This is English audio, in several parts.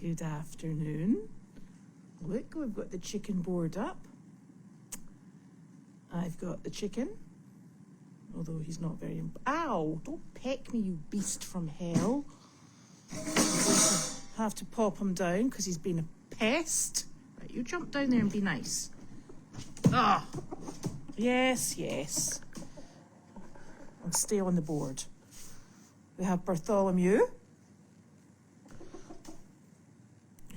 Good afternoon. Look, we've got the chicken board up. I've got the chicken, although he's not very... Ow! Don't peck me, you beast from hell. Have to pop him down because he's been a pest. Right, you jump down there and be nice. Ah! Yes, yes. And stay on the board. We have Bartholomew,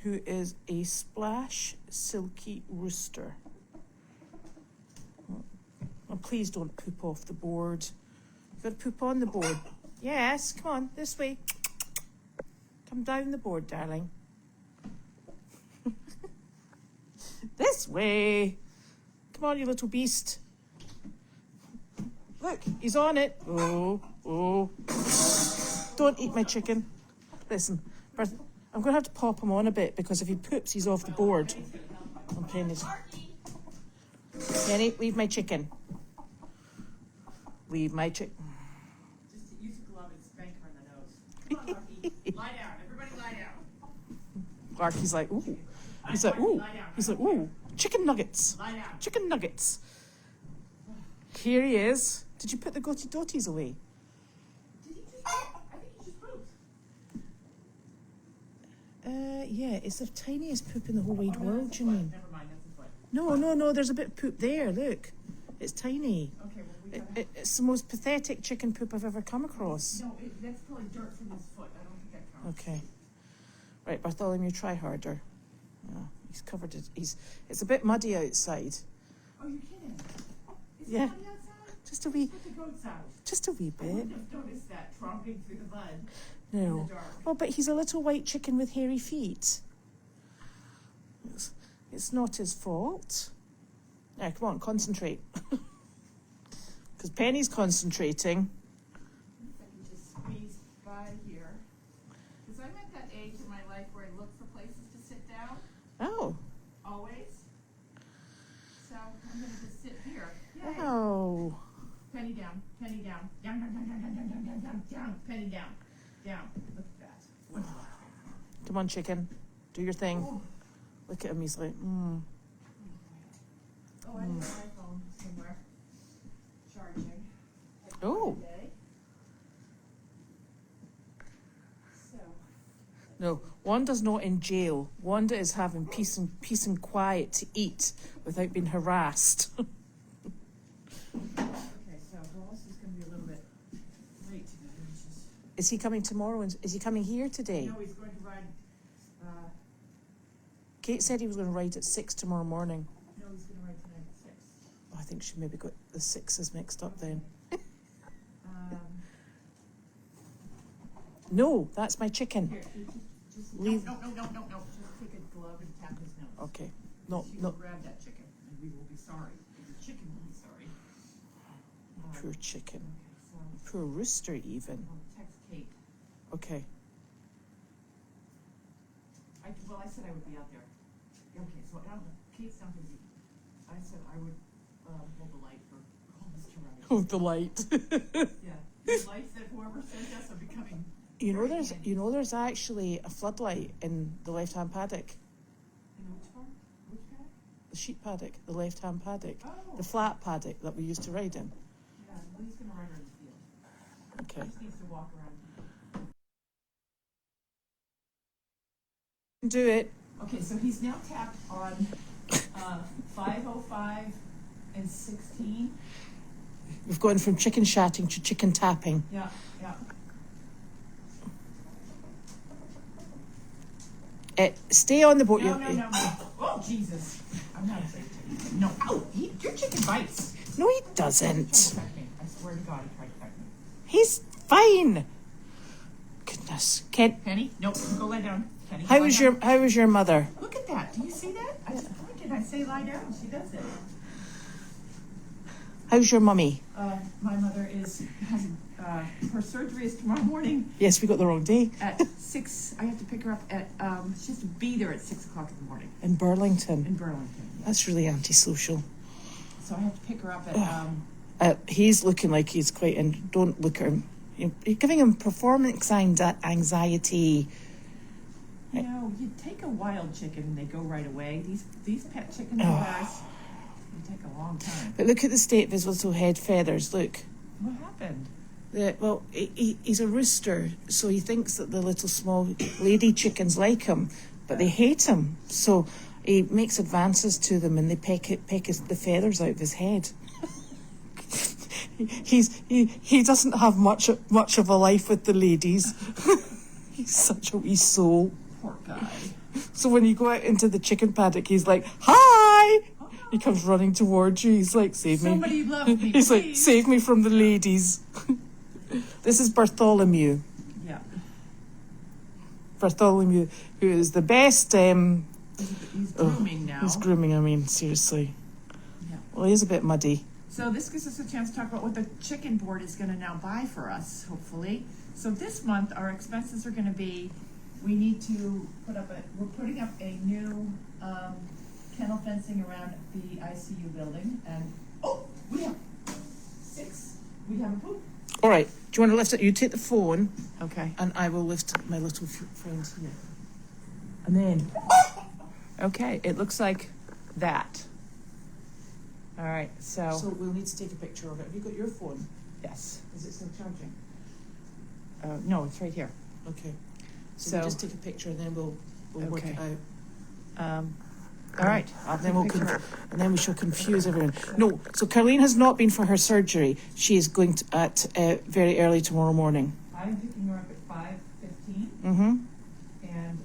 who is a splash silky rooster. Oh, please don't poop off the board. You've got to poop on the board. Yes, come on, this way. Come down the board, darling. This way. Come on, you little beast. Look, he's on it. Oh, oh. Don't eat my chicken. Listen, I'm going to have to pop him on a bit because if he poops, he's off the board. I'm Penny's. Penny, leave my chicken. Leave my chicken. Just use a glove and spank her in the nose. Come on, Larky. Lie down. Everybody lie down. Larky's like, ooh. He's like, ooh. He's like, ooh. Chicken nuggets. Lie down. Chicken nuggets. Here he is. Did you put the goaty doties away? Did he just poop? I think he just pooped. Yeah, it's the tiniest poop in the whole wide world, Janine. Never mind, that's a foot. No, there's a bit of poop there, look. It's tiny. Okay, well, we It's the most pathetic chicken poop I've ever come across. No, that's probably dirt from his foot. I don't think that counts. Okay. Right, Bartholomew, try harder. Oh, he's covered it. It's a bit muddy outside. Oh, you're kidding? Is Yeah. it muddy outside? Just a wee, Put the goats out. just a wee I bit. wouldn't have noticed that tromping through the mud in No. the dark. Oh, but he's a little white chicken with hairy feet. It's not his fault. Yeah, come on, concentrate. Because Penny's concentrating. If I can just squeeze by here. Because I'm at that age in my life where I look for places to sit down, Oh. always. So I'm going to just sit here. Yay. Oh. Penny down, penny down. Down, down, down, down, down, down, down, down, down. Penny down. Down. Look at that. What's that? Come on, chicken. Do your thing. Oh, Look at him, he's like, I have my phone somewhere. Charging. Oh. Today. So. No, Wanda's not in jail. Wanda is having peace and quiet to eat without being harassed. Okay, so Ross is going to be a little bit late today. Is he coming tomorrow? Is he coming here today? No, he's going to ride. Kate said he was going to ride at 6 tomorrow morning. No, he's going to ride tonight at 6. Oh, I think she maybe got the 6s mixed up then. No, that's my chicken. Here, just Leave- no. Just take a glove and tap his nose. Okay. She will No. grab that chicken, and we will be sorry. The chicken will be sorry. Poor chicken. Okay, so Poor rooster even. I'll text Kate. Okay. I said I would be out there. Okay, so Kate's not busy. I said I would hold the light for Mr. Wright. Oh, the light. Yeah, the lights that whoever sent us are becoming. You know there's actually a floodlight in the left-hand paddock. In which one? Which guy? The sheep paddock, the left-hand paddock. Oh. The flat paddock that we used to ride in. Yeah, well, he's gonna ride her in the field. Okay. He just needs to walk around. Do it. Okay, so he's now tapped on 5:05 and 16. We've gone from chicken chatting to chicken tapping. Yeah. Stay on the boat. No. Oh, Jesus. I'm not afraid of chicken. No. Ow! Your chicken bites. No, he He tried to doesn't. peck me. I swear to God, he tried to peck me. He's fine. Goodness. Penny? Nope. Go lie down. Penny. How lie was down. your mother? Look at that. Do you see that? I just pointed. I say lie down. She does it. How's your mummy? My mother has her surgery is tomorrow morning Yes, we got the wrong day. at 6. I have to pick her up at she has to be there at 6 o'clock in the morning In Burlington. in Burlington. That's really antisocial. So I have to pick her up at He's looking like he's quite and don't look at him. You're giving him performance anxiety. You know, you take a wild chicken and they go right away. These pet chickens of ours, they take a long time. But look at the state of his little head feathers, look. What happened? Well, he's a rooster, so he thinks that the little small lady chickens like him, but they hate him. So he makes advances to them and they peck the feathers out of his head. He doesn't have much of a life with the ladies. He's such a wee soul. Poor guy. So when you go out into the chicken paddock, he's like, "Hi!" He comes running towards you. He's like, "Save me." Somebody love me, He's please. like, "Save me from the ladies." This is Bartholomew. Yeah. Bartholomew, who is the best. He's grooming now. He's grooming. I mean, seriously. Yeah. Well, he's a bit muddy. So this gives us a chance to talk about what the chicken board is going to now buy for us, hopefully. So this month, our expenses are going to be, we need to we're putting up a new kennel fencing around the ICU building. And, we have a poop. All right. Do you want to lift it? You take the phone, Okay. and I will lift my little friend here. And then. Okay, it looks like that. All right, So we'll need to take a picture of it. Have you got your phone? yes. Is it still charging? No, it's right here. Okay. So So- we'll just take a picture and then we'll work Okay. it out. All right, I'll And then take a picture. and then we shall confuse everyone. No, so Carlene has not been for her surgery. She is going to, at very early tomorrow morning. I'm picking her up at 5:15, Mm-hmm. and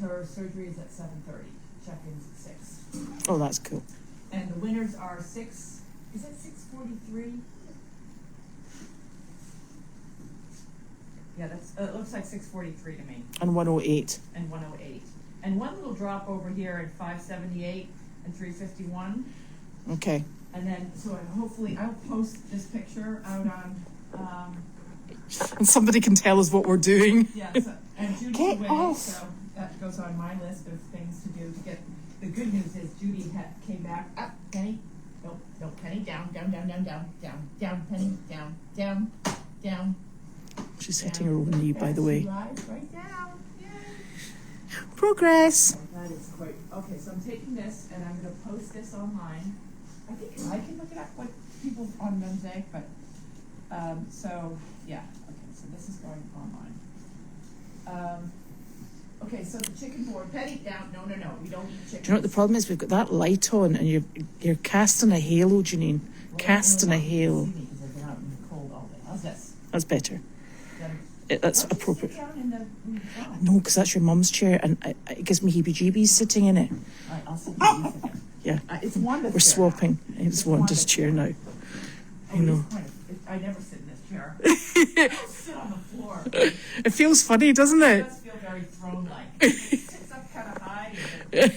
her surgery is at 7:30. Check-in's at 6. Oh, that's cool. And the winners are 6. Is it 6:43? Yeah, it looks like 6:43 to me, And 108. and 108. And one little drop over here at 5:78 and 3:51. Okay. And then, so hopefully I'll post this picture out on, And somebody can tell us what we're doing. yeah, so, and Judy's Get away, off. so that goes on my list of things to do to get, the good news is Judy came back, up, Penny, no, Penny, down, Penny, down. She's hitting her own knee, by the way. She lies right down, yay. Progress. That is quite, okay, so I'm taking this and I'm gonna post this online. I think I can look it up what people on Wednesday, but, so, yeah, okay, so this is going online. Okay, so the chicken board, Penny, down, no, we don't eat chicken. Do you know what the problem is? We've got that light on and you're casting a halo, Janine. Casting a halo. Because I've been out in the cold all day. How's this? That's better. Then- That's Why don't you appropriate. sit down in the throne? No, because that's your mum's chair and it gives me heebie-jeebies sitting in it. All right, I'll sit down. You sit down. Yeah. It's Wanda's We're chair. swapping. It's Wanda's chair now. Oh, I know. I never sit in this chair. I'll sit on the floor. It It feels funny, doesn't it? does feel very throne-like. It sits up kind of high. And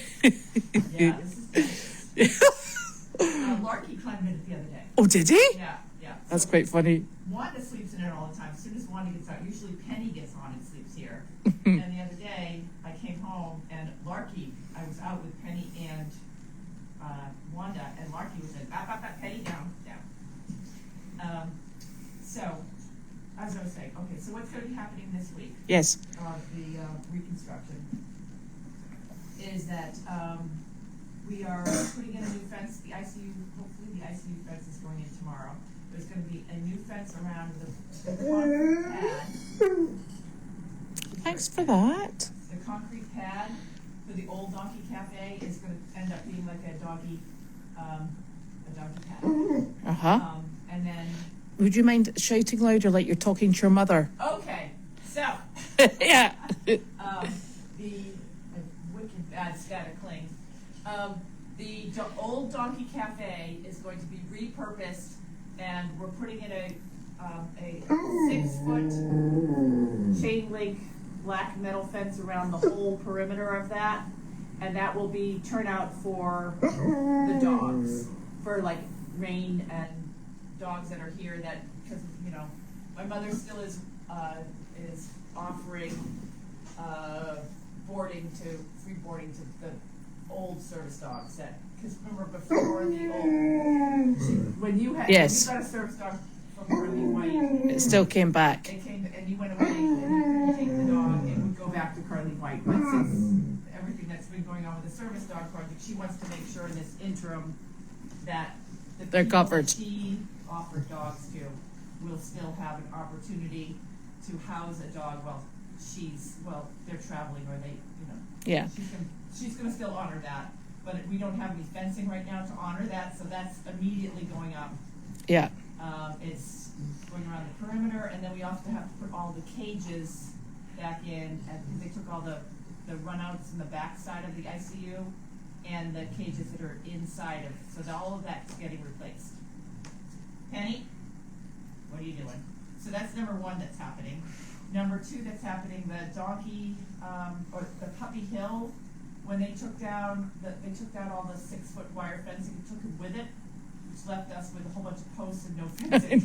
yeah, this is nice. Larky climbed in it the other day. Oh, did he? Yeah. That's So quite funny. Wanda sleeps in it all the time. As soon as Wanda gets out, usually Penny gets on and sleeps here. And the other day, I came home and Larky, I was out with Penny and Wanda, and Larky was in, Penny, down. So, as I was saying, okay, so what's going to be happening this week Yes. of the reconstruction is that we are putting in a new fence. The ICU, hopefully the ICU fence is going in tomorrow. There's going to be a new fence around the concrete pad. Thanks for that. The concrete pad for the old donkey cafe is going to end up being like a doggy pad. Uh-huh. And then, Would you mind shouting louder like you're talking to your mother? okay, so Yeah. the wicked bad static cling. The old donkey cafe is going to be repurposed, and we're putting in a 6-foot chain link black metal fence around the whole perimeter of that, and that will be turnout for the dogs, for like Rain and dogs that are here. That because my mother still is offering free boarding to the old service dogs. That because remember before the old when you Yes. got a service dog from Curly White. It still came back. It came and you went away and you couldn't take the dog and would go back to Curly White. But since the service dog project, she wants to make sure in this interim that the They're people covered. that she offered dogs to will still have an opportunity to house a dog while they're traveling or they, you know. Yeah. She's gonna still honor that, but we don't have any fencing right now to honor that, so that's immediately going up. Yeah. It's going around the perimeter, and then we also have to put all the cages back in, because they took all the runouts in the back side of the ICU and the cages that are inside of, so all of that's getting replaced. Penny, what are you doing? So that's number one that's happening. Number two that's happening, the donkey, or the puppy hill, when they took down all the 6-foot wire fencing, took it with it, which left us with a whole bunch of posts and no fencing.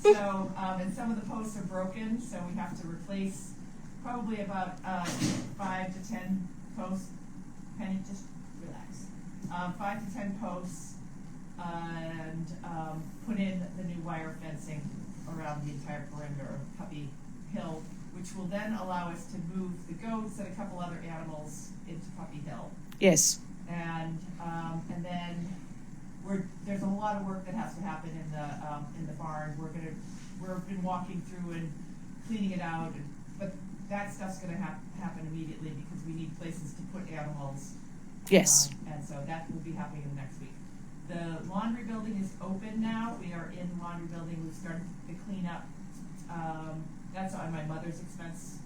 So, and some of the posts are broken, so we have to replace probably about 5 to 10 posts. Penny, just relax. 5 to 10 posts, and put in the new wire fencing around the entire perimeter of Puppy Hill, which will then allow us to move the goats and a couple other animals into Puppy Hill. Yes. And then there's a lot of work that has to happen in the barn. We've been walking through and cleaning it out, but that stuff's gonna happen immediately because we need places to put animals. Yes. And so that will be happening in the next week. The laundry building is open now. We are in the laundry building. We've started to clean up. That's on my mother's expenses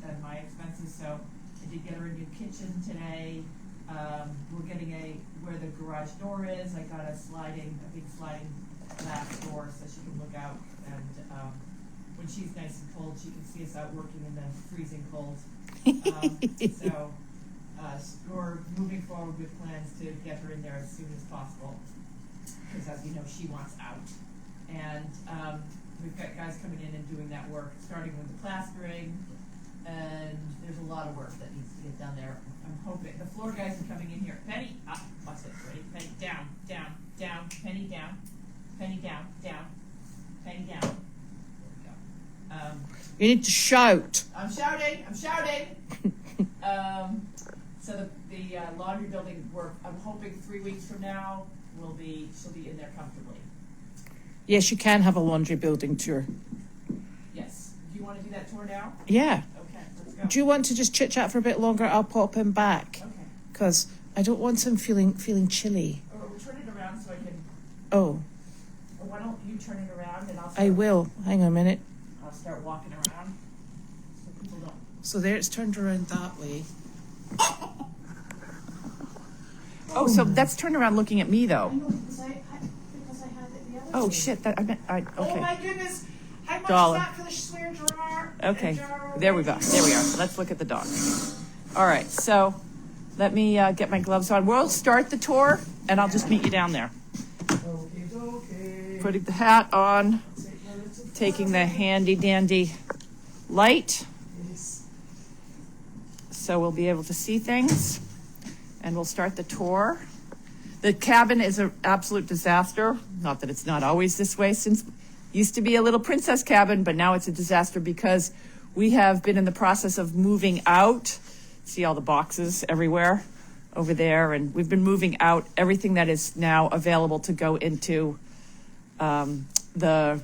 and my expenses. So I did get her a new kitchen today. We're getting where the garage door is. I got a big sliding glass door so she can look out, and when she's nice and cold, she can see us out working in the freezing cold. So we're moving forward with plans to get her in there as soon as possible, because as you know, she wants out. And we've got guys coming in and doing that work, starting with the plastering, and there's a lot of work that needs to get done there. I'm hoping the floor guys are coming in here. Penny, watch this, ready? Penny, down, down, down, Penny, down, Penny, down, down, Penny, down. There we go. You need to shout. I'm shouting. So the laundry building work, I'm hoping 3 weeks from now she'll be in there comfortably. Yes, you can have a laundry building tour. Yes. Do you want to do that tour now? Yeah. Okay, let's go. Do you want to just chit chat for a bit longer? I'll pop him back. Okay. Because I don't want him feeling chilly. Or we'll turn it around so I can. Oh. Or why don't you turn it around and I will. Hang on a minute. I'll start walking around so people don't. So there, it's turned around that way. Oh, so that's turned around looking at me though. I know, because I had it the other Oh day. shit! Okay. Oh my goodness! How much Dollar. is that for the swear jar? Okay, A jar of there we go. veggies? There we are. Let's look at the dog. All right, so let me get my gloves on. We'll start the tour, and I'll just meet you down there. Okay. Putting the hat on, taking the handy dandy light, Yes. so we'll be able to see things, and we'll start the tour. The cabin is an absolute disaster. Not that it's not always this way, since it used to be a little princess cabin, but now it's a disaster because we have been in the process of moving out. See all the boxes everywhere over there, and we've been moving out everything that is now available to go into the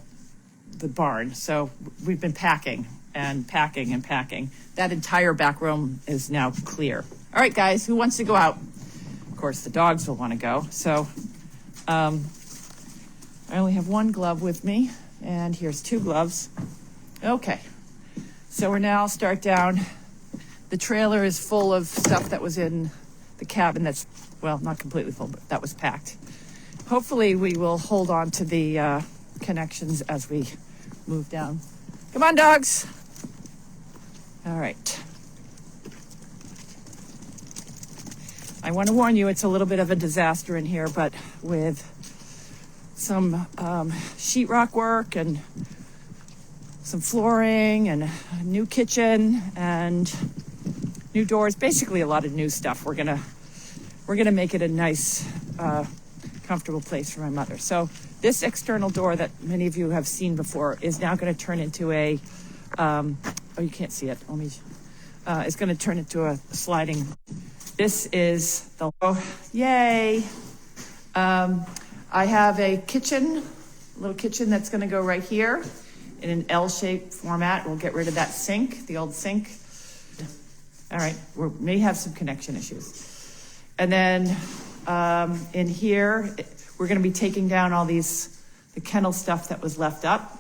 barn. So we've been packing and packing and packing. That entire back room is now clear. All right, guys, who wants to go out? Of course, the dogs will want to go. So I only have one glove with me, and here's 2 gloves. Okay, so we're now start down. The trailer is full of stuff that was in the cabin that's, well, not completely full, but that was packed. Hopefully we will hold on to the connections as we move down. Come on, dogs. All right. I want to warn you, it's a little bit of a disaster in here, but with some sheetrock work and some flooring and a new kitchen and new doors, basically a lot of new stuff. We're gonna make it a nice, comfortable place for my mother. So this external door that many of you have seen before is now going to turn into a, oh, you can't see it. It's going to turn into a sliding this is the, oh, yay. I have a kitchen, little kitchen that's gonna go right here in an L-shaped format. We'll get rid of that sink, the old sink. All right, we may have some connection issues. And then in here, we're gonna be taking down all the kennel stuff that was left up.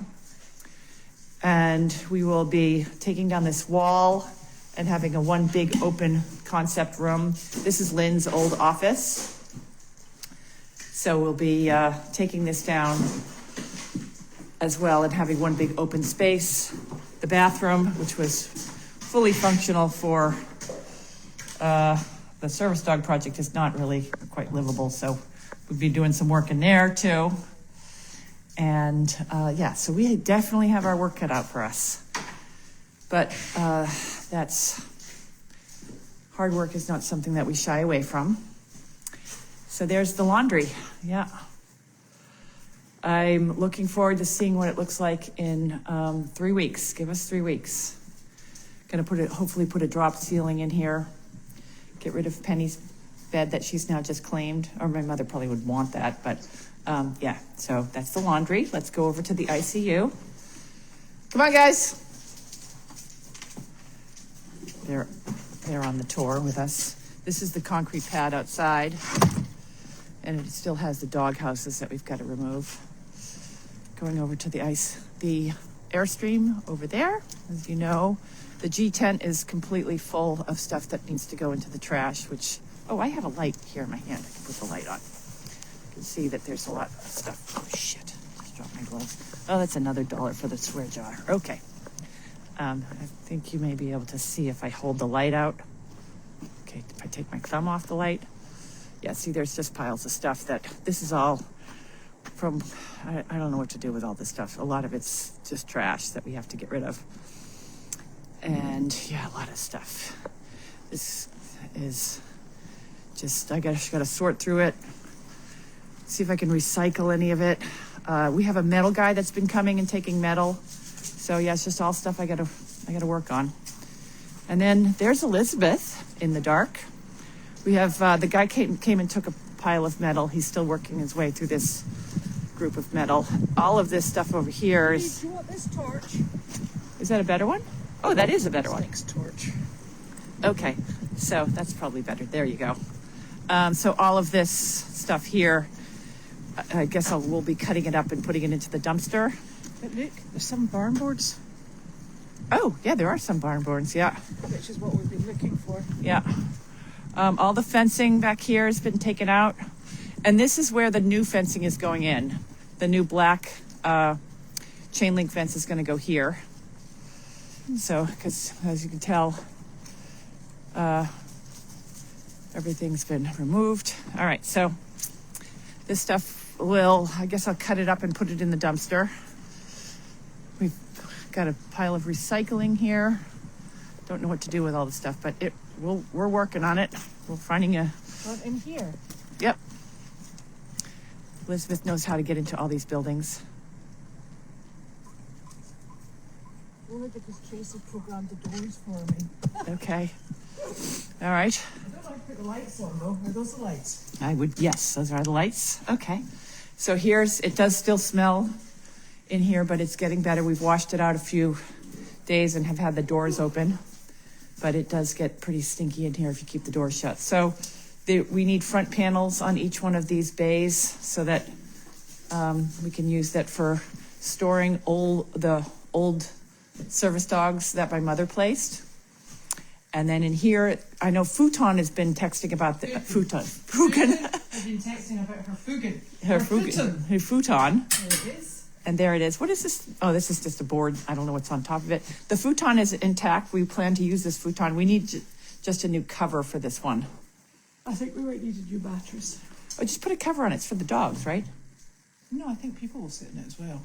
And we will be taking down this wall and having a one big open concept room. This is Lynn's old office. So we'll be taking this down as well and having one big open space. The bathroom, which was fully functional for the service dog project, is not really quite livable. So we'll be doing some work in there too. And yeah, so we definitely have our work cut out for us. But that's, hard work is not something that we shy away from. So there's the laundry, yeah. I'm looking forward to seeing what it looks like in 3 weeks. Give us 3 weeks. Gonna hopefully put a drop ceiling in here. Get rid of Penny's bed that she's now just claimed, or my mother probably would want that, but yeah, so that's the laundry. Let's go over to the ICU. Come on, guys. They're on the tour with us. This is the concrete pad outside, and it still has the dog houses that we've got to remove. Going over to the Airstream over there. As you know, the G tent is completely full of stuff that needs to go into the trash, which, oh, I have a light here in my hand. I can put the light on. You can see that there's a lot of stuff. Oh, shit. Just dropped my gloves. Oh, that's another $1 for the swear jar. Okay. I think you may be able to see if I hold the light out. Okay, if I take my thumb off the light. Yeah, see, there's just piles of stuff that, this is all from, I don't know what to do with all this stuff. A lot of it's just trash that we have to get rid of. And yeah, a lot of stuff. This is just, I gotta sort through it. See if I can recycle any of it. We have a metal guy that's been coming and taking metal. So yeah, it's just all stuff I gotta work on. And then there's Elizabeth in the dark. We have, the guy came and took a pile of metal. He's still working his way through this group of metal. All of this stuff over here is... Do you want this torch? Is that a better one? Oh, that is a better one. Next torch. Okay, so that's probably better. There you go. So all of this stuff here, I guess we'll be cutting it up and putting it into the dumpster. But look, there's some barn boards. Oh, yeah, there are some barn boards, yeah. Which is what we've been looking for. Yeah. All the fencing back here has been taken out. And this is where the new fencing is going in. The new black chain link fence is going to go here. So, because as you can tell, everything's been removed. All right, so this stuff I guess I'll cut it up and put it in the dumpster. We've got a pile of recycling here. Don't know what to do with all the stuff, but we're working on it. We're finding Not in here. Yep. Elizabeth knows how to get into all these buildings. Only because Tracy programmed the doors for me. Okay. All right. I don't want to put the lights on though. Are those the lights? Yes, those are the lights. Okay. So it does still smell in here, but it's getting better. We've washed it out a few days and have had the doors open, but it does get pretty stinky in here if you keep the doors shut. So we need front panels on each one of these bays so that we can use that for storing the old service dogs that my mother placed. And then in here, I know Futon has been texting about the Futon. I've been texting about her Fugan. Her futon. There it is. And there it is. What is this? Oh, this is just a board. I don't know what's on top of it. The futon is intact. We plan to use this futon. We need just a new cover for this one. I think we might need a new mattress. Oh, just put a cover on it. It's for the dogs, right? No, I think people will sit in it as well.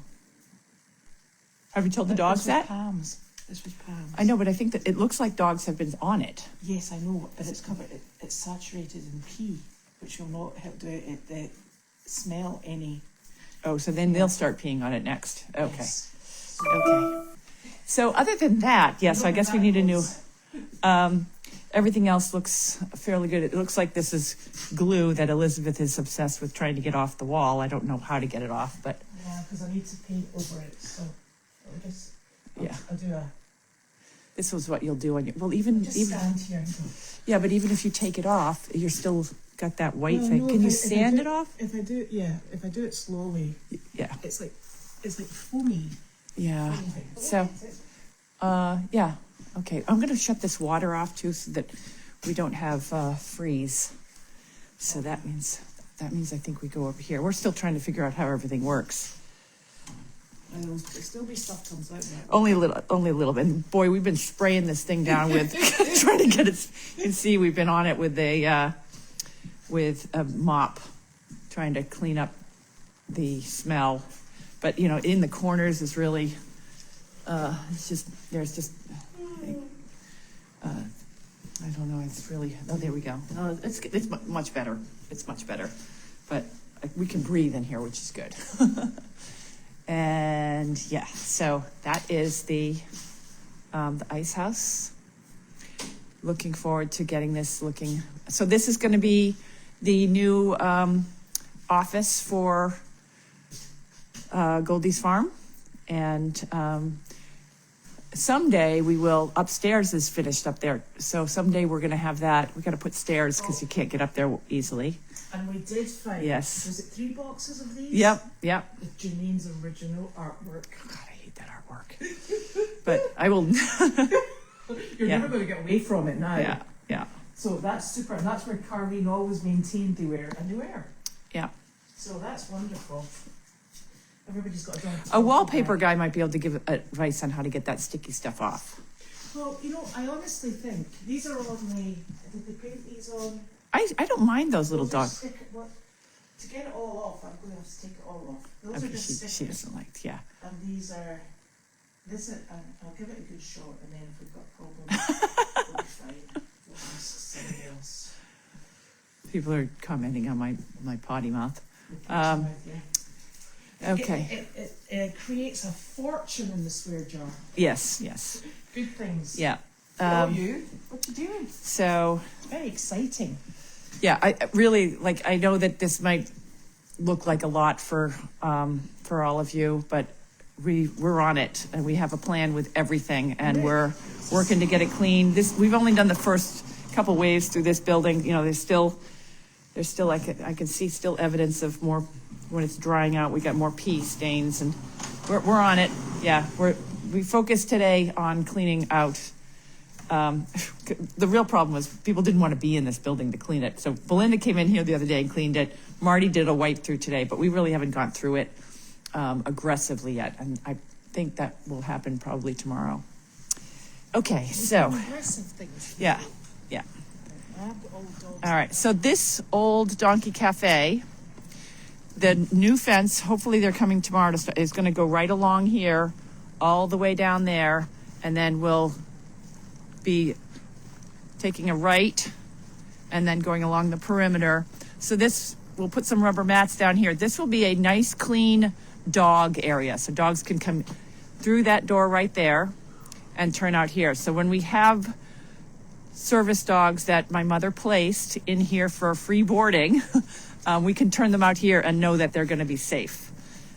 Have you told the dogs that? Pam's. This was Pam's. I know, but I think that it looks like dogs have been on it. Yes, I know, but it's covered. It's saturated in pee, which will not help the smell any. Oh, so then they'll start peeing on it next. Okay. Yes. Okay. So other than that, yes, I guess we need a new. everything else looks fairly good. It looks like this is glue that Elizabeth is obsessed with trying to get off the wall. I don't know how to get it off, but Yeah, because I need to paint over it, so I'll just, yeah, I'll do a, this was what you'll do on your, well, even, just even, stand here and go. yeah, but even if you take it off, you're still got that white Well, thing. no, Can you if I sand do- it off? If I do, yeah, if I do it slowly, Yeah, it's like foamy. yeah. So, yeah, okay. I'm gonna shut this water off too so that we don't have freeze. So that means I think we go over here. We're still trying to figure out how everything works. And there'll still be stuff comes out there. Only a little bit. And boy, we've been spraying this thing down with trying to get it. You can see we've been on it with a mop, trying to clean up the smell. But you know, in the corners is really, it's just there's just. I don't know. It's really. Oh, there we go. Oh, it's much better. It's much better, but we can breathe in here, which is good. And yeah, so that is the ice house. Looking forward to getting this looking. So this is going to be the new office for Goldie's Farm, and someday we will. Upstairs is finished up there, so someday we're going to have that. We got to put stairs because you can't get up there easily. And we did find, Yes. was it 3 boxes of these? Yep. With Janine's original artwork. God, I hate that artwork. But I will. You're Yeah. never going to get away from it now. Yeah. So that's super, and that's where Carlene always maintained they were underwear. Yeah. So that's wonderful. Everybody's got a dog. A wallpaper guy might be able to give advice on how to get that sticky stuff off. Well, you know, I honestly think these are only. Did they paint these on? I don't mind those little Those are dogs. to get it all off, I'm going to have to take it all off. Those are Okay, just she stickers. doesn't like, yeah. And these are. This is. I'll give it a good shot, and then if we've got problems, we'll be fine. We'll ask somebody else. People are commenting on my potty mouth. We'll catch them with you. Okay. It creates a fortune in the swear jar. Yes. Good things. Yeah. You? What you doing? So, It's very exciting. yeah, I really, like, I know that this might look like a lot for all of you, but we're on it, and we have a plan with everything, and we're working to get it clean. We've only done the first couple waves through this building. You know, there's still I can see still evidence of more when it's drying out. We got more pee stains, and we're on it. Yeah, we focused today on cleaning out. The real problem was people didn't want to be in this building to clean it. So Belinda came in here the other day and cleaned it. Marty did a wipe through today, but we really haven't gone through it aggressively yet. And I think that will happen probably tomorrow. Okay, so Aggressive things. yeah. All right, so this old Donkey Cafe, the new fence, hopefully they're coming tomorrow to start, is going to go right along here, all the way down there, and then we'll be taking a right and then going along the perimeter. So this, we'll put some rubber mats down here. This will be a nice, clean dog area. So dogs can come through that door right there and turn out here. So when we have service dogs that my mother placed in here for free boarding, we can turn them out here and know that they're going to be safe.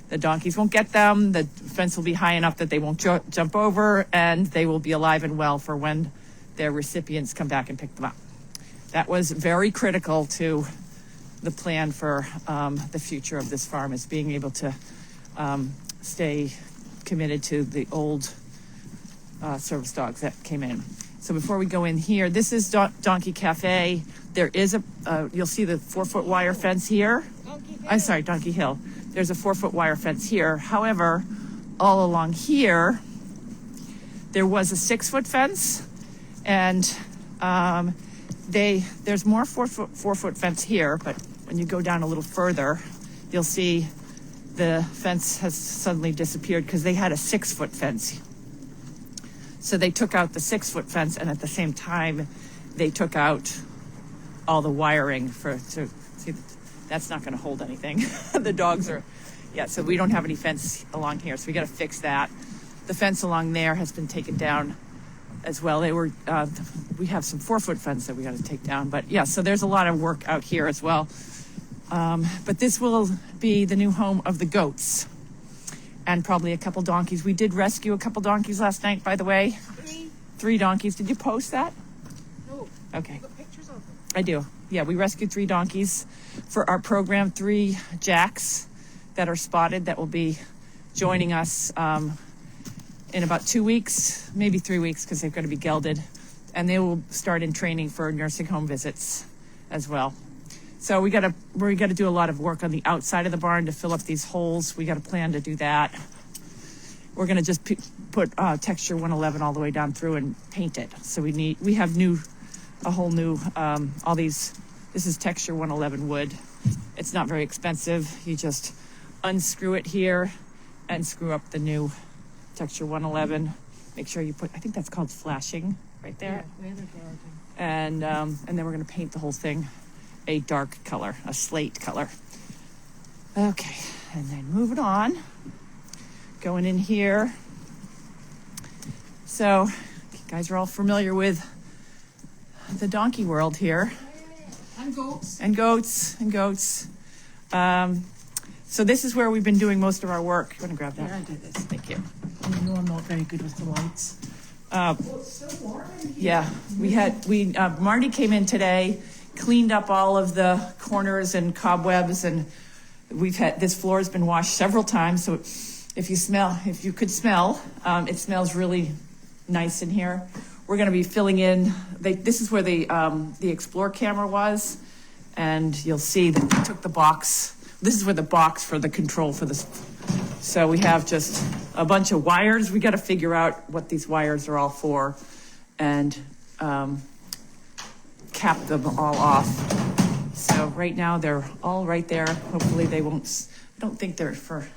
The donkeys won't get them. The fence will be high enough that they won't jump over, and they will be alive and well for when their recipients come back and pick them up. That was very critical to the plan for the future of this farm, is being able to stay committed to the old service dogs that came in. So before we go in here, this is Donkey Cafe. There is you'll see the 4-foot wire fence here. I'm sorry, Donkey Hill. There's a 4-foot wire fence here. However, all along here, there was a 6-foot fence, and there's more 4-foot fence here, but when you go down a little further, you'll see the fence has suddenly disappeared because they had a 6-foot fence. So they took out the 6-foot fence, and at the same time, they took out all the wiring see, that's not going to hold anything. The dogs are, so we don't have any fence along here, so we got to fix that. The fence along there has been taken down as well. They were, we have some 4-foot fence that we got to take down, but yeah, so there's a lot of work out here as well. But this will be the new home of the goats and probably a couple donkeys. We did rescue a couple donkeys last night, by the way. 3 donkeys. Did you post that? No. Okay. You got pictures of them? I do. Yeah, we rescued 3 donkeys for our program, 3 jacks that are spotted that will be joining us in about 2 weeks, maybe 3 weeks, because they've got to be gelded. And they will start in training for nursing home visits as well. So we got to do a lot of work on the outside of the barn to fill up these holes. We got a plan to do that. We're going to just put texture 111 all the way down through and paint it. So we have a whole new, this is texture 111 wood. It's not very expensive. You just unscrew it here and screw up the new texture 111. Make sure you I think that's called flashing right there. Yeah, weather guarding. And then we're going to paint the whole thing a dark color, a slate color. Okay, and then moving on, going in here. So, you guys are all familiar with the donkey world here. And goats. And goats. So this is where we've been doing most of our work. You want to grab that? Yeah, I do this. Thank you. You know I'm not very good with the lights. It's still warm in here. Yeah, Marty came in today, cleaned up all of the corners and cobwebs, and this floor has been washed several times. So if you could smell, it smells really nice in here. We're going to be filling in. This is where the Explore camera was, and you'll see that they took the box. This is where the box for the control for this. So we have just a bunch of wires. We got to figure out what these wires are all for, and cap them all off. So right now they're all right there. Hopefully they won't. I don't think they're for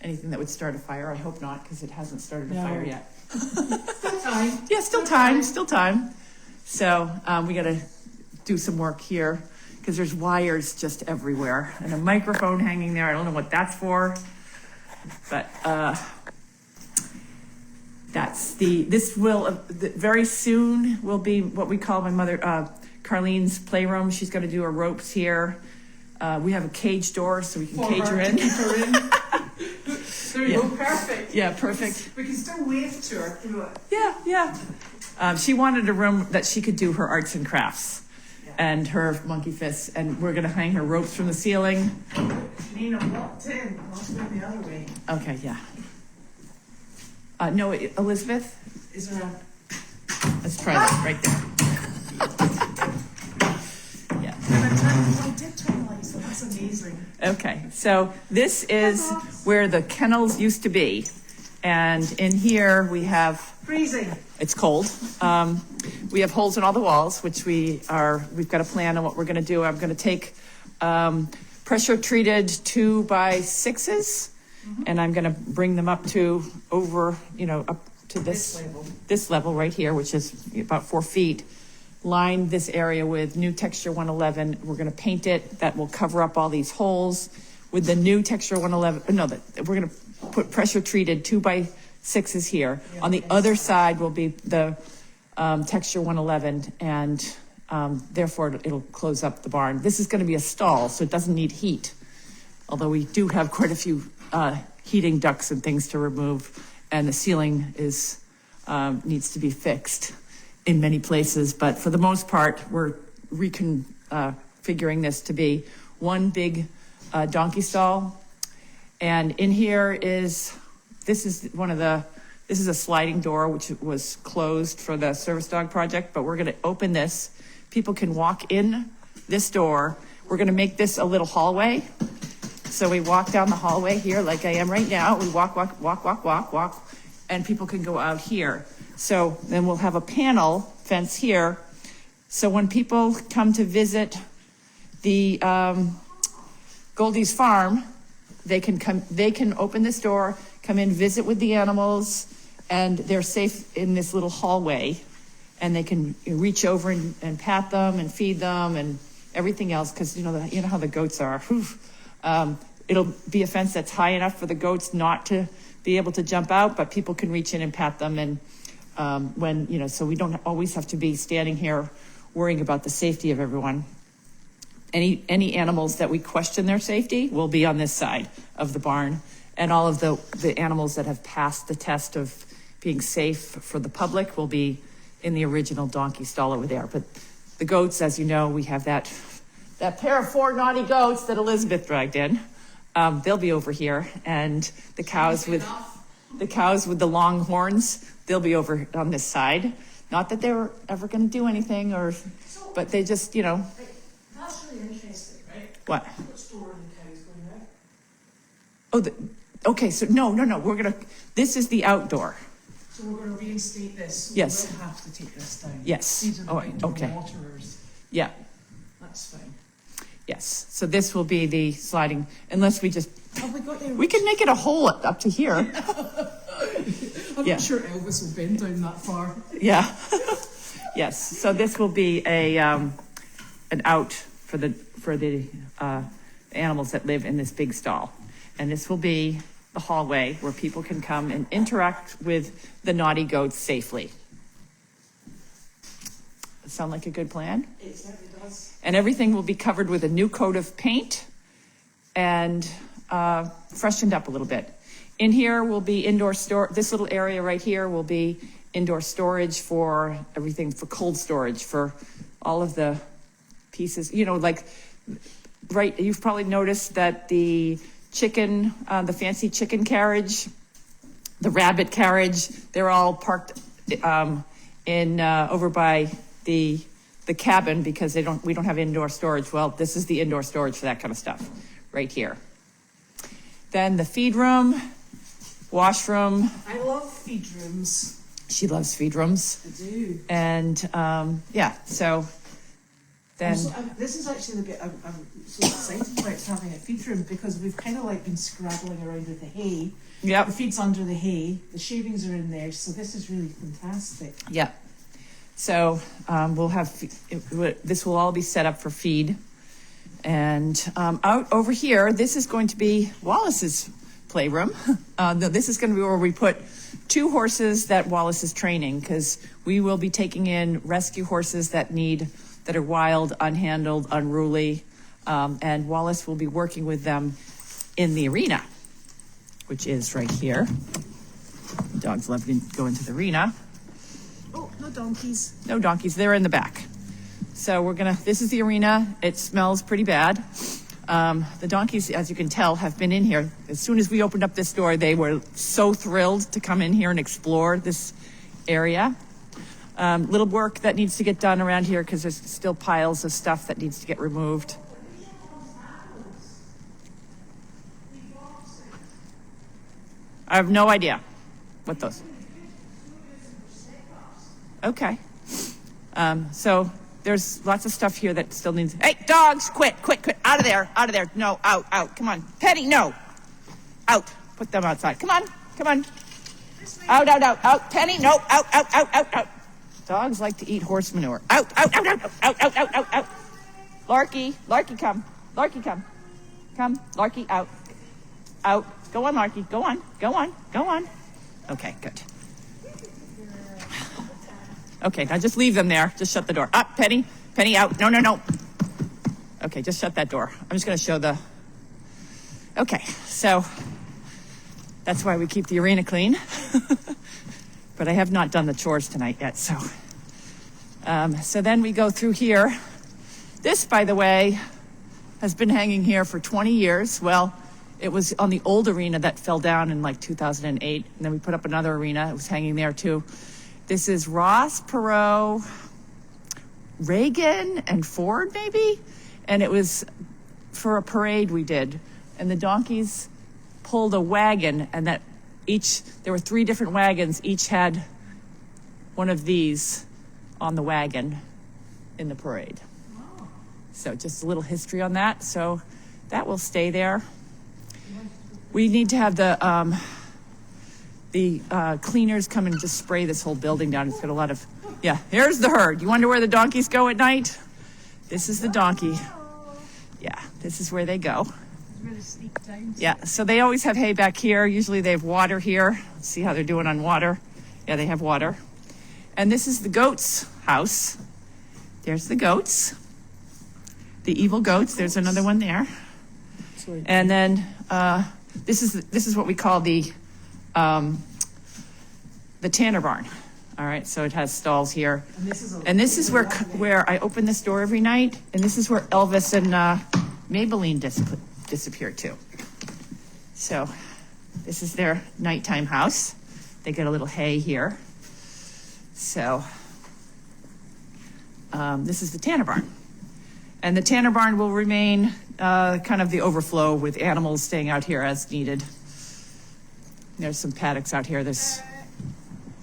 anything that would start a fire. I hope not, because it hasn't started a fire yet. Still time. Yeah, still time. So we got to do some work here because there's wires just everywhere and a microphone hanging there. I don't know what that's for, but this will very soon will be what we call my mother Carlene's playroom. She's going to do her ropes here. We have a cage door so we can cage her in. There you go, perfect. Yeah, perfect. We can still wave to her through it. Yeah. She wanted a room that she could do her arts and crafts and her monkey fists, and we're going to hang her ropes from the ceiling. Janine walked in, must go the other way. Okay, yeah. No, Elizabeth, Is there a... let's try that right there. Yeah. I did turn the lights, so that's amazing. Okay, so this is where the kennels used to be. And in here we have, Freezing. it's cold. We have holes in all the walls, which we've got a plan on what we're gonna do. I'm gonna take pressure treated 2x6s, and I'm gonna bring them up to up to this level right here, which is about 4 feet. Line this area with new texture 111. We're going to paint it. That will cover up all these holes with the new texture 111. No, we're going to put pressure treated 2x6s here. On the other side will be the texture 111, and therefore it'll close up the barn. This is going to be a stall, so it doesn't need heat. Although we do have quite a few heating ducts and things to remove, and the ceiling needs to be fixed in many places, but for the most part, we're reconfiguring this to be one big donkey stall. And in here this is a sliding door, which was closed for the service dog project, but we're gonna open this. People can walk in this door. We're gonna make this a little hallway. So we walk down the hallway here like I am right now. We walk, and people can go out here. So then we'll have a panel fence here. So when people come to visit the Goldie's farm, they can open this door, come in, visit with the animals, and they're safe in this little hallway. And they can reach over and pat them and feed them and everything else, because you know how the goats are. It'll be a fence that's high enough for the goats not to be able to jump out, but people can reach in and pat them. And when, you know, so we don't always have to be standing here worrying about the safety of everyone. Any animals that we question their safety will be on this side of the barn, and all of the animals that have passed the test of being safe for the public will be in the original donkey stall over there. But the goats, as you know, we have that pair of 4 naughty goats that Elizabeth dragged in. They'll be over here, and the cows with the long horns, they'll be over on this side. Not that they were ever going to do anything, but they just, you know. That's really interesting, right? What? What's door are the cows going out? Oh, okay. So no. This is the outdoor. So we're going to reinstate this. So Yes. We will have to take this down. Yes. These are the outdoor Okay. waterers. Yeah. That's fine. Yes. So this will be the sliding, unless we just. Have we got any? We can make it a hole up to here. I'm Yeah. not sure Elvis will bend down that far. Yeah. Yes. So this will be an out for the animals that live in this big stall, and this will be the hallway where people can come and interact with the naughty goats safely. Sound like a good plan? It certainly does. And everything will be covered with a new coat of paint and freshened up a little bit. In here will be indoor this little area right here will be indoor storage for everything, for cold storage, for all of the pieces, you know, like, right, you've probably noticed that the chicken, the fancy chicken carriage, the rabbit carriage, they're all parked over by the cabin because we don't have indoor storage. Well, this is the indoor storage for that kind of stuff right here. Then the feed room, washroom. I love feed rooms. She loves feed rooms. I do. And yeah, so then This is actually the bit I'm so excited about, having a feed room, because we've kind of like been scrabbling around with the hay. Yep. The feed's under the hay. The shavings are in there, so this is really fantastic. yeah. So we'll have this will all be set up for feed, and out over here, this is going to be Wallace's playroom. This is going to be where we put 2 horses that Wallace is training, because we will be taking in rescue horses that are wild, unhandled, unruly, and Wallace will be working with them in the arena, which is right here. Dogs love to go into the arena. Oh, no donkeys. No donkeys, they're in the back. So this is the arena. It smells pretty bad. The donkeys, as you can tell, have been in here. As soon as we opened up this door, they were so thrilled to come in here and explore this area. Little work that needs to get done around here because there's still piles of stuff that needs to get removed. I have no idea what those. Okay. So there's lots of stuff here that still needs. Hey, dogs, quit, out of there, no, out, come on, Penny, no, out, put them outside, come on, out, Penny, no, out. Dogs like to eat horse manure. Out. Larky, come, Larky, out. Go on, Larky, go on. Okay, good. Okay, now just leave them there. Just shut the door. Up, Penny, out. No. Okay, just shut that door. I'm just going to show Okay, so that's why we keep the arena clean. But I have not done the chores tonight yet, so. So then we go through here. This, by the way, has been hanging here for 20 years. Well, it was on the old arena that fell down in like 2008, and then we put up another arena. It was hanging there too. This is Ross, Perot, Reagan, and Ford, maybe? And it was for a parade we did. And the donkeys pulled a wagon, and there were 3 different wagons. Each had one of these on the wagon in the parade. So just a little history on that. So that will stay there. We need to have the cleaners come and just spray this whole building down. It's got a lot of, here's the herd. You wonder where the donkeys go at night? This is the donkey. Yeah, this is where they go. Really sneak down. Yeah, so they always have hay back here. Usually they have water here. Let's see how they're doing on water. Yeah, they have water. And this is the goats' house. There's the goats. The evil goats. There's another one there. Sorry. And then this is what we call the tanner barn. All right, so it has stalls here. And this is where I open this door every night, and this is where Elvis and Maybelline disappeared to. So this is their nighttime house. They get a little hay here. So this is the tanner barn. And the tanner barn will remain kind of the overflow with animals staying out here as needed. There's some paddocks out here.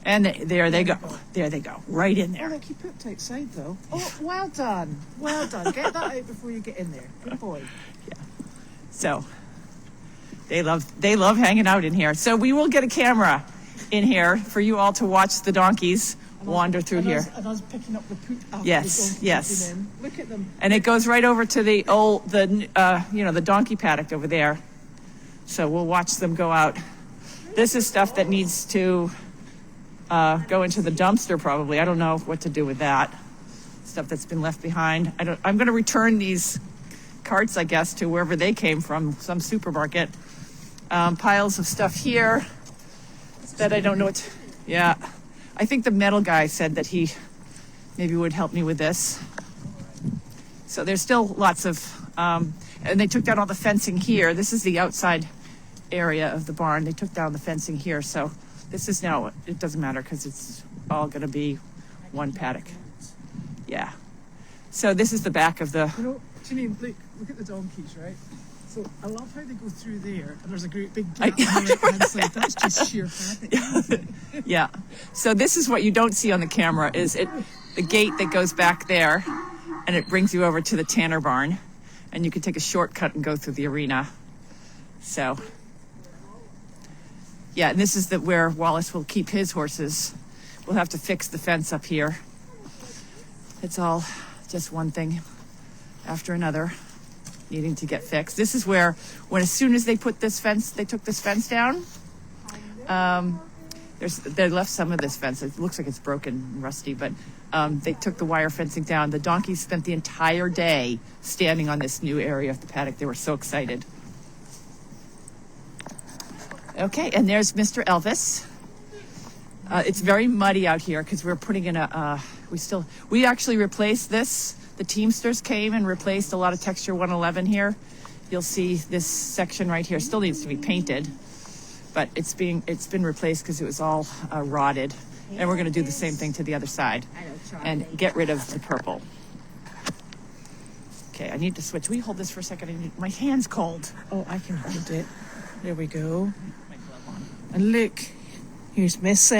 And there they go. There they go. Right in Oh, there. look, you pooped outside though. Oh, well done. Well done. Get that out before you get in there. Good boy. So they love hanging out in here. So we will get a camera in here for you all to watch the donkeys wander through here. And us picking up the poop after Yes, the yes. donkey in. Look at them. And it goes right over to the donkey paddock over there. So we'll watch them go out. This is stuff that needs to go into the dumpster probably. I don't know what to do with that. Stuff that's been left behind. I'm going to return these carts, I guess, to wherever they came from, some supermarket. Piles of stuff here that I don't know what. Yeah. I think the metal guy said that he maybe would help me with this. So there's still lots of, and they took down all the fencing here. This is the outside area of the barn. They took down the fencing here. So this is now, it doesn't matter because it's all going to be one paddock. Yeah. So this is the back of the, You know, Janine, look at the donkeys, right? So I love how they go through there, and there's a great big gap on the right-hand side. That's just sheer habit. yeah. So this is what you don't see on the camera is the gate that goes back there, and it brings you over to the tanner barn, and you can take a shortcut and go through the arena. So, yeah, and this is where Wallace will keep his horses. We'll have to fix the fence up here. It's all just one thing after another needing to get fixed. This is where, as soon as they took this fence down, they left some of this fence. It looks like it's broken and rusty, but they took the wire fencing down. The donkeys spent the entire day standing on this new area of the paddock. They were so excited. Okay, and there's Mr. Elvis. It's very muddy out here because we're putting in we actually replaced this. The Teamsters came and replaced a lot of Texture 111 here. You'll see this section right here still needs to be painted, but it's been replaced because it was all rotted. And we're going to do the same thing to the other side and get rid of the purple. Okay, I need to switch. Will you hold this for a second? My hand's cold. Oh, I can hold it. There we go. And look, here's Miss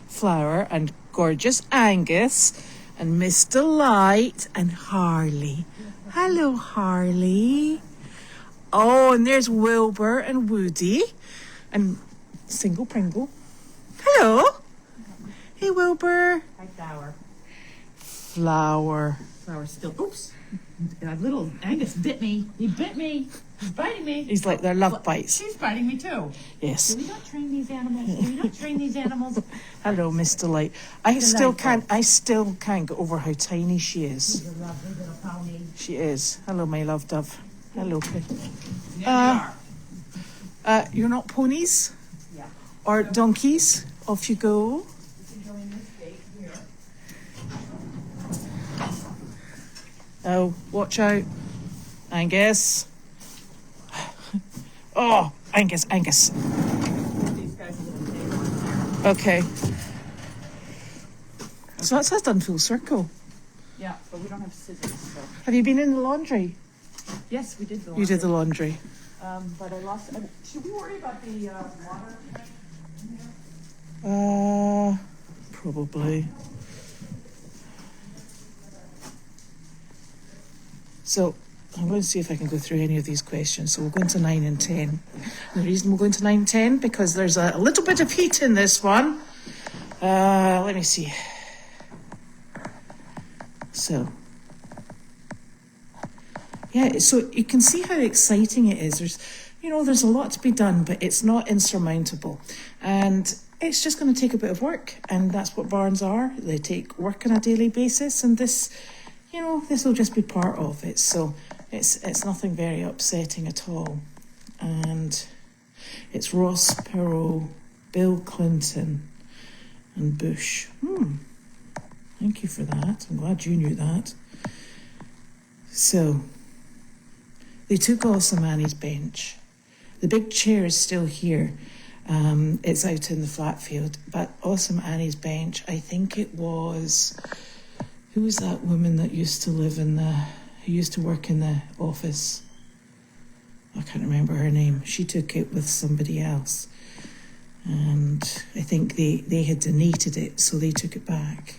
Flower and gorgeous Angus and Miss Delight and Harley. Hello, Harley. Oh, and there's Wilbur and Woody and Single Pringle. Hello. Hey, Wilbur. Hi, Flower. Flower. Flower still. Oops. Little Angus bit me. He bit me. He's biting me. He's like their love bites. She's biting me too. Yes. Do we not train these animals? Hello, Miss Delight. I still can't get over how tiny she is. She's a lovely little pony. She is. Hello, my love dove. Hello, Pip. Yeah, You're not ponies yeah. or donkeys. Off you go. We can go in this gate here. Oh, watch out, Angus. Oh, Angus. These guys a little table. Okay. So that's us done full circle. Yeah, but we don't have scissors. So. Have you been in the laundry? Yes, we did the You did the laundry. but I lost. Should we worry about the water? Probably. So I'm going to see if I can go through any of these questions. So we'll go into 9 and 10. And the reason we'll go into 9 and 10 because there's a little bit of heat in this one. Let me see. So, yeah, so you can see how exciting it is. There's a lot to be done, but it's not insurmountable. And it's just going to take a bit of work, and that's what barns are. They take work on a daily basis, and this, you know, this will just be part of it. So it's nothing very upsetting at all. And it's Ross Perot, Bill Clinton, and Bush. Thank you for that. I'm glad you knew that. So they took Awesome Annie's bench. The big chair is still here. It's out in the flat field. But Awesome Annie's bench, I think it was... Who was that woman that used to live in the... Who used to work in the office? I can't remember her name. She took it with somebody else. And I think they had donated it, so they took it back.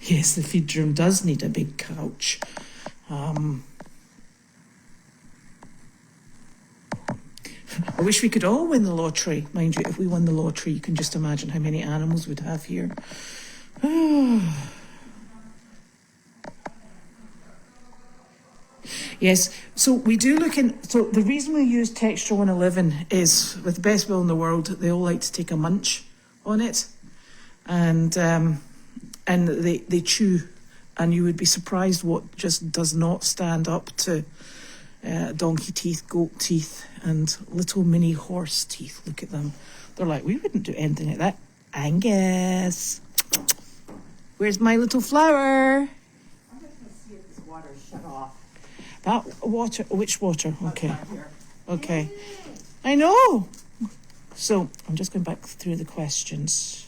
Yes, the feed room does need a big couch. I wish we could all win the lottery. Mind you, if we won the lottery, you can just imagine how many animals we'd have here. Yes, so we do look in. So the reason we use Texture 111 is, with the best will in the world, they all like to take a munch on it, and they chew, and you would be surprised what just does not stand up to donkey teeth, goat teeth, and little mini horse teeth. Look at them. They're like, we wouldn't do anything like that. Angus, where's my little flower? I'm just going to see if this water is shut off. That water, which water? Okay. Right here. Okay. I know. So I'm just going back through the questions.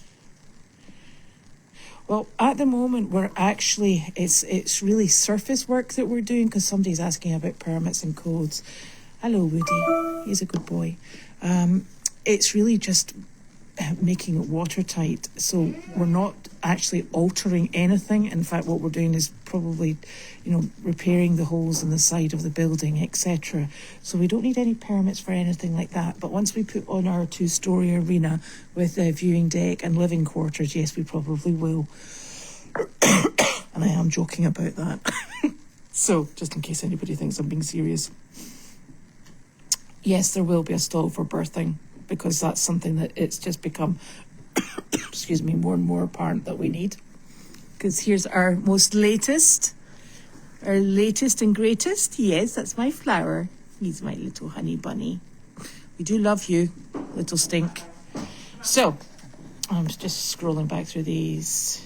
Well, at the moment, we're actually, it's really surface work that we're doing, because somebody's asking about permits and codes. Hello, Woody. He's a good boy. It's really just making it watertight. So we're not actually altering anything. In fact, what we're doing is probably, repairing the holes in the side of the building, etc. So we don't need any permits for anything like that. But once we put on our 2-story arena with a viewing deck and living quarters, yes, we probably will. And I am joking about that. So, just in case anybody thinks I'm being serious. Yes, there will be a stall for birthing, because that's something that it's just become, excuse me, more and more apparent that we need. Because here's our latest and greatest. Yes, that's my flower. He's my little honey bunny. We do love you, little stink. So, I'm just scrolling back through these.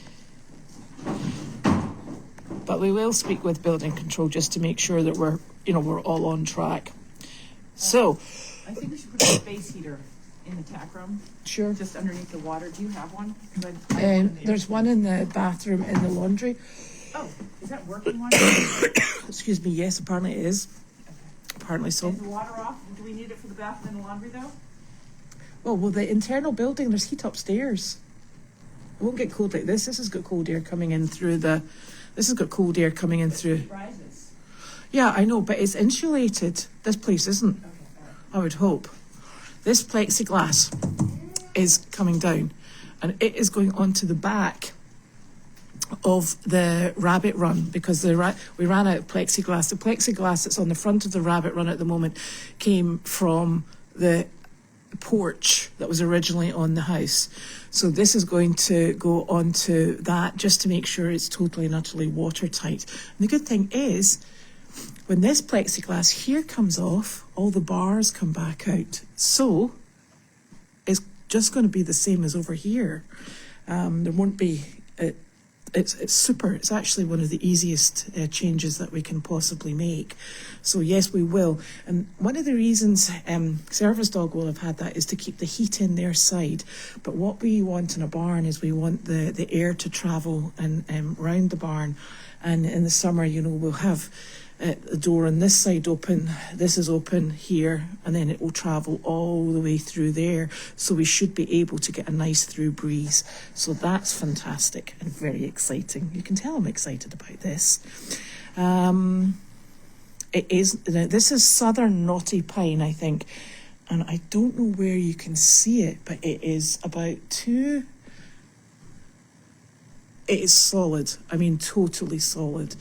But we will speak with building control just to make sure that we're all on track. So, I think we should put a space heater in the tack room, sure. just underneath the water. Do you have one? 'Cause I have one in the There's one in the bathroom in the laundry. Oh, is that working one? Excuse me, yes, apparently it is. Apparently so. Is the water off? Do we need it for the bathroom and the laundry though? Oh, well, the internal building, there's heat upstairs. It won't get cold like this. This has got cold air coming in through Rises. Yeah, I know, but it's insulated. This place isn't. Okay, all right. I would hope. This plexiglass is coming down, and it is going onto the back of the rabbit run, because we ran out of plexiglass. The plexiglass that's on the front of the rabbit run at the moment came from the porch that was originally on the house. So this is going to go onto that, just to make sure it's totally and utterly watertight. And the good thing is, when this plexiglass here comes off, all the bars come back out. So it's just going to be the same as over here. There won't be... It's super. It's actually one of the easiest changes that we can possibly make. So yes, we will. And one of the reasons Service Dog will have had that is to keep the heat in their side. But what we want in a barn is we want the air to travel and round the barn. And in the summer, we'll have the door on this side open, this is open here, and then it will travel all the way through there. So we should be able to get a nice through breeze. So that's fantastic and very exciting. You can tell I'm excited about this. This is Southern Knotty Pine, I think. And I don't know where you can see it, but it is about it is solid. I mean, totally solid.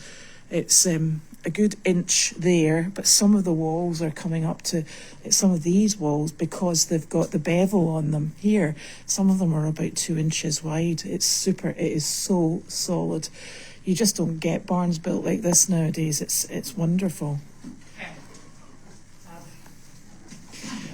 It's a good inch there, but some of the walls are coming up to some of these walls because they've got the bevel on them here. Some of them are about 2 inches wide. It is so solid. You just don't get barns built like this nowadays. It's wonderful.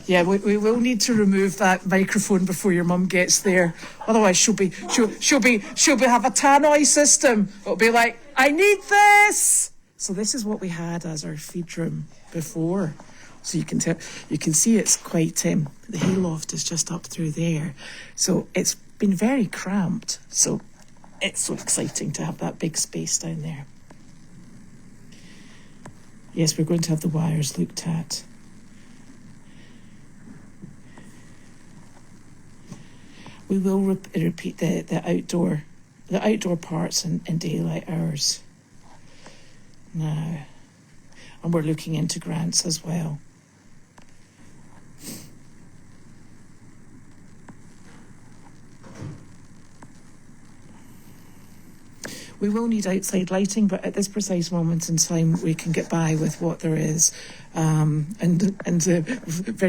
Yeah, we will need to remove that microphone before your mum gets there. Otherwise, she'll have a tannoy system. It'll be like, I need this. So this is what we had as our feed room before. So you can see it's quite the hayloft is just up through there. So it's been very cramped. So it's so exciting to have that big space down there. Yes, we're going to have the wires looked at. We will repeat the outdoor parts in daylight hours now, and we're looking into grants as well. We will need outside lighting, but at this precise moment in time, we can get by with what there is. Very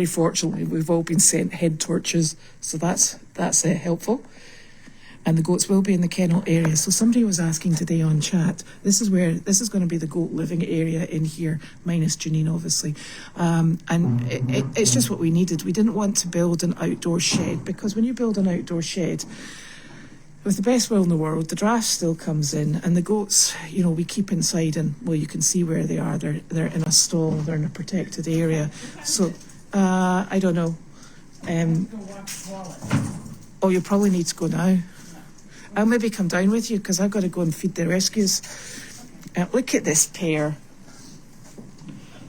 fortunately, we've all been sent head torches, so that's helpful. And the goats will be in the kennel area. So somebody was asking today on chat, this is going to be the goat living area in here, minus Janine, obviously. It's just what we needed. We didn't want to build an outdoor shed, because when you build an outdoor shed, with the best will in the world, the draft still comes in, and the goats, we keep inside, and well, you can see where they are. They're in a stall. They're in a protected area. So I don't know. Oh, you probably need to go now. I'll maybe come down with you because I've got to go and feed the rescues. Look at this pair.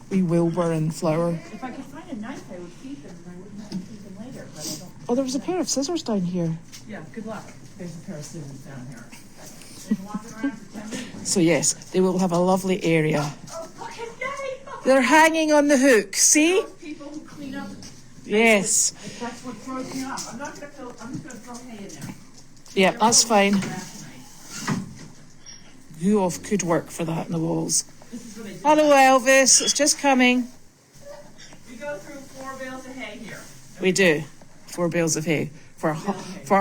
Wee Wilbur and Flower. If I could find a knife, I would feed them, and I wouldn't have to feed them later. But I don't. Oh, there was a pair of scissors down here. Yeah, good luck. There's a pair of scissors down here. So yes, they will have a lovely area. Oh, look at that! They're hanging on the hook. See? People who clean up. Yes. That's what throws me off. I'm just going to throw hay in there. Yeah, that's fine. Who off could work for that in the walls. Hello, Elvis. It's just coming. We go through 4 bales of hay here. We do. 4 bales of hay. For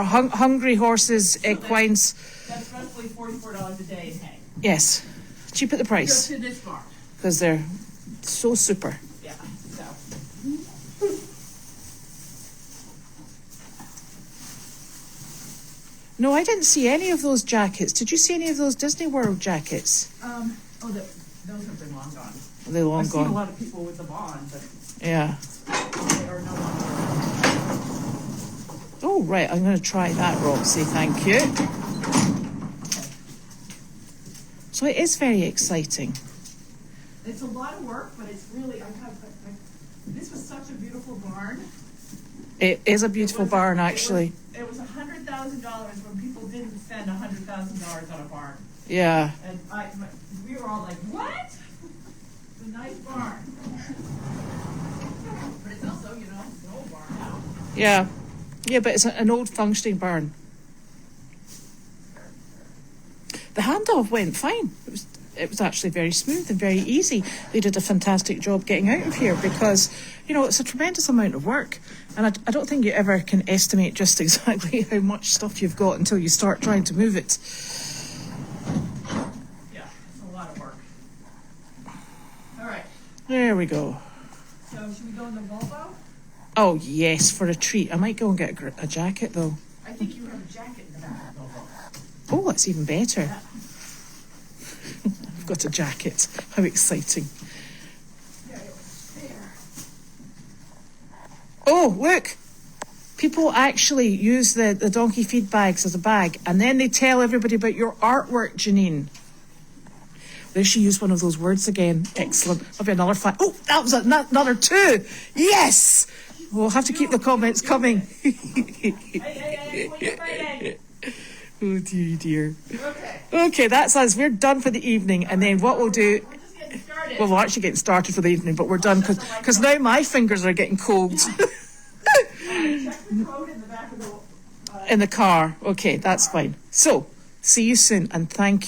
hungry horses, equines. That's roughly $44 a day in hay. Yes. Cheap at the price. Just to this barn. Because they're so super. Yeah, so. No, I didn't see any of those jackets. Did you see any of those Disney World jackets? Those have been long gone. They're long I've gone. seen a lot of people with them on, but Yeah. they are no longer. Oh, right. I'm going to try that, Roxy. Thank you. So it is very exciting. It's a lot of work, but it's really, this was such a beautiful barn. It is a beautiful barn, actually. It was $100,000 when people didn't spend $100,000 on a barn. Yeah. And we were all like, what? It's a nice barn. But it's also, an old barn now. Yeah. Yeah, but it's an old functioning barn. The handoff went fine. It was actually very smooth and very easy. They did a fantastic job getting out of here because, it's a tremendous amount of work. And I don't think you ever can estimate just exactly how much stuff you've got until you start trying to move it. Yeah, it's a lot of work. All right. There we go. So should we go in the Volvo? Oh, yes, for a treat. I might go and get a jacket, though. I think you have a jacket in the back of the Volvo. Oh, that's even better. Yeah. I've got a jacket. How exciting. Yeah, it's there. Oh, look. People actually use the donkey feed bags as a bag, and then they tell everybody about your artwork, Janine. There she used one of those words again. Excellent. That'll be another 5. Oh, that was another 2. Yes! We'll have to keep the comments coming. Hey, what are you writing? Oh, dear. Okay. Okay, that's us. We're done for the evening, and then what we'll do... We're just getting started. Well, we're actually getting started for the evening, but we're done because now my fingers are getting cold. Check the code in the back of the... In the car. Okay, that's fine. So, see you soon, and thank you.